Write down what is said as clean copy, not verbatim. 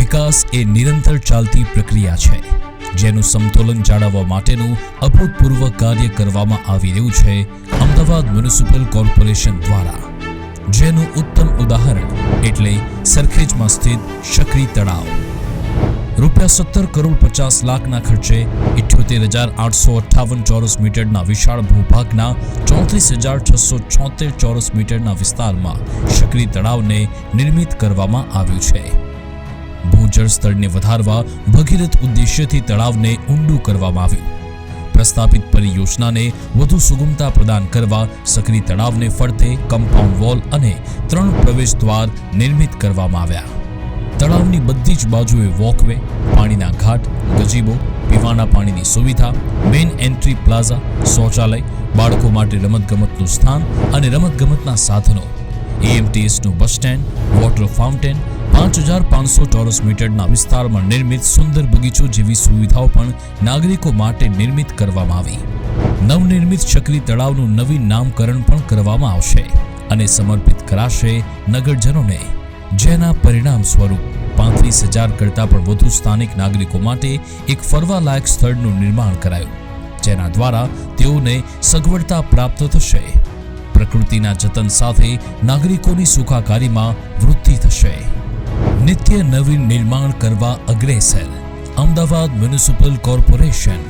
વિકાસ એ નિરંતર ચાલતી પ્રક્રિયા છે, જેનું સમતોલન જાળવવા માટેનું અભૂતપૂર્વ કાર્ય કરવામાં આવી રહ્યું છે અમદાવાદ મ્યુનિસિપલ કોર્પોરેશન દ્વારા, જેનું ઉત્તમ ઉદાહરણ એટલે સરખેજમાં સ્થિત શકરી તળાવ. ₹17 કરોડ 50 લાખના ખર્ચે 78,858 ચોરસ મીટરના વિશાળ ભૂભાગના 34,676 ચોરસ મીટરના વિસ્તારમાં શકરી તળાવને નિર્મિત કરવામાં આવ્યું છે. ભૂજળ સ્તરને વધારવા ભગીરથ ઉદ્દેશ્યથી તળાવને ઊંડું કરવામાં આવ્યું. પ્રસ્થાપિત પરિયોજનાને વધુ સુગમતા પ્રદાન કરવા શકરી તળાવને ફરતે કમ્પાઉન્ડ વોલ અને 3 પ્રવેશ દ્વાર નિર્મિત કરવામાં આવ્યા. તળાવની બધી જ બાજુએ વોકવે, પાણીના ઘાટ, ગજીબો, પીવાના પાણીની સુવિધા, મેઇન એન્ટ્રી પ્લાઝા, શૌચાલય, બાળકો માટે રમતગમતનું સ્થાન અને રમતગમતના સાધનો, એએમટીએસનું બસ સ્ટેન્ડ, વોટર ફાઉન્ટેન, 5,500 ચોરસ મીટરના વિસ્તારમાં નિર્મિત સુંદર બગીચો જેવી સુવિધાઓ પણ નાગરિકો માટે નિર્મિત કરવામાં આવી. નવનિર્મિત શકરી તળાવનું નવીન નામકરણ પણ કરવામાં આવશે અને સમર્પિત કરાશે નગરજનોને, જેના પરિણામ સ્વરૂપ 35,000 કરતાં પણ વધુ સ્થાનિક નાગરિકો માટે એક ફરવાલાયક સ્થળનું નિર્માણ કરાયું, જેના દ્વારા તેઓને સગવડતા પ્રાપ્ત થશે. પ્રકૃતિના જતન સાથે નાગરિકોની સુખાકારીમાં વૃદ્ધિ થશે. નિત્ય નવીન નિર્માણ કરવા અગ્રેસર અમદાવાદ મ્યુનિસિપલ કોર્પોરેશન.